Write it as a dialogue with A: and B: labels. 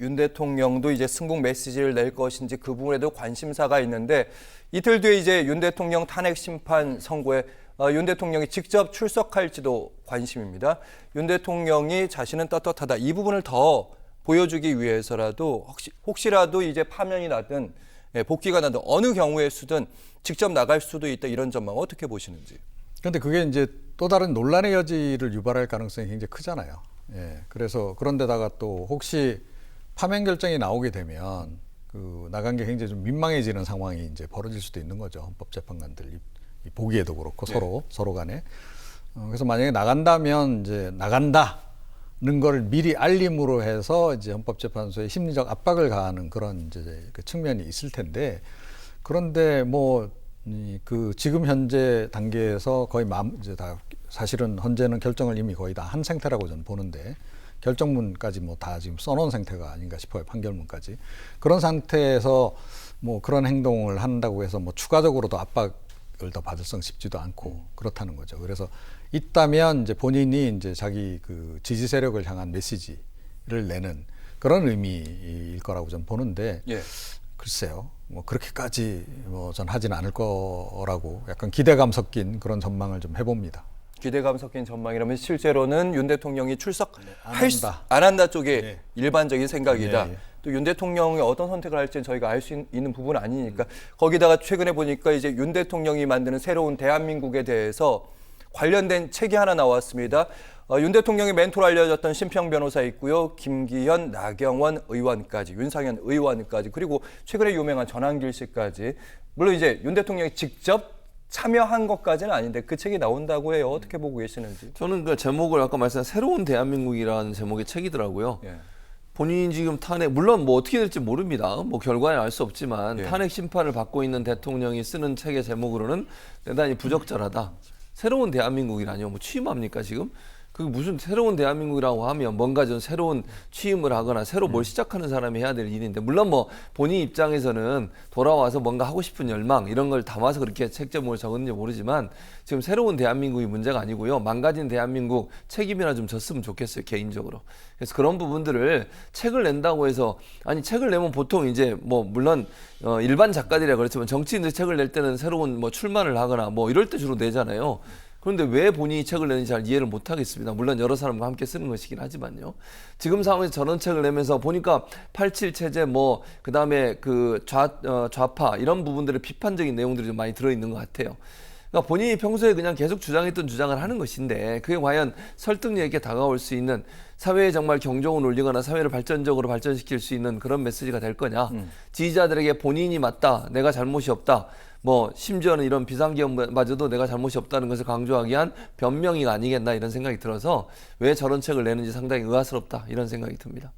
A: 윤 대통령도 이제 승복 메시지를 낼 것인지 그 부분에도 관심사가 있는데 이틀 뒤에 이제 윤 대통령 탄핵 심판 선고에 윤 대통령이 직접 출석할지도 관심입니다. 윤 대통령이 자신은 떳떳하다. 이 부분을 더 보여주기 위해서라도 혹시라도 이제 파면이 나든 복귀가 나든 어느 경우의 수든 직접 나갈 수도 있다. 이런 전망 어떻게 보시는지.
B: 그런데 그게 이제 또 다른 논란의 여지를 유발할 가능성이 굉장히 크잖아요. 예. 그래서 그런데다가 또 혹시 파면 결정이 나오게 되면 그 나간 게 굉장히 좀 민망해지는 상황이 이제 벌어질 수도 있는 거죠. 헌법재판관들 보기에도 그렇고 서로 간에. 그래서 만약에 나간다면 이제 나간다는 걸 미리 알림으로 해서 이제 헌법재판소에 심리적 압박을 가하는 그런 이제 그 측면이 있을 텐데 그런데 뭐 그 지금 현재 단계에서 거의 이제 다 사실은 헌재는 결정을 이미 거의 다 한 상태라고 저는 보는데 결정문까지 뭐 다 지금 써놓은 상태가 아닌가 싶어요. 판결문까지. 그런 상태에서 뭐 그런 행동을 한다고 해서 뭐 추가적으로도 압박을 더 받을성 싶지도 않고 그렇다는 거죠. 그래서 있다면 이제 본인이 이제 자기 그 지지 세력을 향한 메시지를 내는 그런 의미일 거라고 저는 보는데 글쎄요. 뭐 그렇게까지 뭐 전 하진 않을 거라고 약간 기대감 섞인 그런 전망을 좀 해봅니다.
A: 기대감 섞인 전망이라면 실제로는 윤 대통령이 안 한다 쪽에 일반적인 생각이다. 또 윤 대통령이 어떤 선택을 할지는 저희가 알 수 있는 부분은 아니니까 거기다가 최근에 보니까 이제 윤 대통령이 만드는 새로운 대한민국에 대해서 관련된 책이 하나 나왔습니다. 윤 대통령의 멘토로 알려졌던 심평 변호사 있고요. 김기현, 나경원 의원까지, 윤상현 의원까지, 그리고 최근에 유명한 전한길 씨까지. 물론 이제 윤 대통령이 직접 참여한 것까지는 아닌데 그 책이 나온다고 해요. 어떻게 보고 계시는지.
C: 저는 그 제목을 아까 말씀한 새로운 대한민국이라는 제목의 책이더라고요. 본인이 지금 탄핵, 물론 뭐 어떻게 될지 모릅니다. 뭐 결과는 알 수 없지만 탄핵 심판을 받고 있는 대통령이 쓰는 책의 제목으로는 대단히 부적절하다. 새로운 대한민국이라뇨. 뭐 취임합니까 지금? 그 무슨 새로운 대한민국이라고 하면 뭔가 좀 새로운 취임을 하거나 새로 뭘 시작하는 사람이 해야 될 일인데 물론 뭐 본인 입장에서는 돌아와서 뭔가 하고 싶은 열망 이런 걸 담아서 그렇게 책 제목을 적었는지 모르지만 지금 새로운 대한민국이 문제가 아니고요. 망가진 대한민국 책임이나 좀 졌으면 좋겠어요. 개인적으로. 그래서 그런 부분들을 책을 낸다고 해서 아니 책을 내면 보통 이제 뭐 물론 일반 작가들이라 그렇지만 정치인들 책을 낼 때는 새로운 뭐 출마를 하거나 뭐 이럴 때 주로 내잖아요. 그런데 왜 본인이 책을 내는지 잘 이해를 못 하겠습니다. 물론 여러 사람과 함께 쓰는 것이긴 하지만요. 지금 상황에서 저런 책을 내면서 보니까 87 체제 뭐 그다음에 그 좌파 이런 부분들의 비판적인 내용들이 좀 많이 들어있는 것 같아요. 그러니까 본인이 평소에 그냥 계속 주장했던 주장을 하는 것인데 그게 과연 설득력 있게 다가올 수 있는 사회에 정말 경종을 울리거나 사회를 발전적으로 발전시킬 수 있는 그런 메시지가 될 거냐. 지지자들에게 본인이 맞다. 내가 잘못이 없다. 뭐 심지어는 이런 비상계엄마저도 내가 잘못이 없다는 것을 강조하기 위한 변명이 아니겠나 이런 생각이 들어서 왜 저런 책을 내는지 상당히 의아스럽다 이런 생각이 듭니다.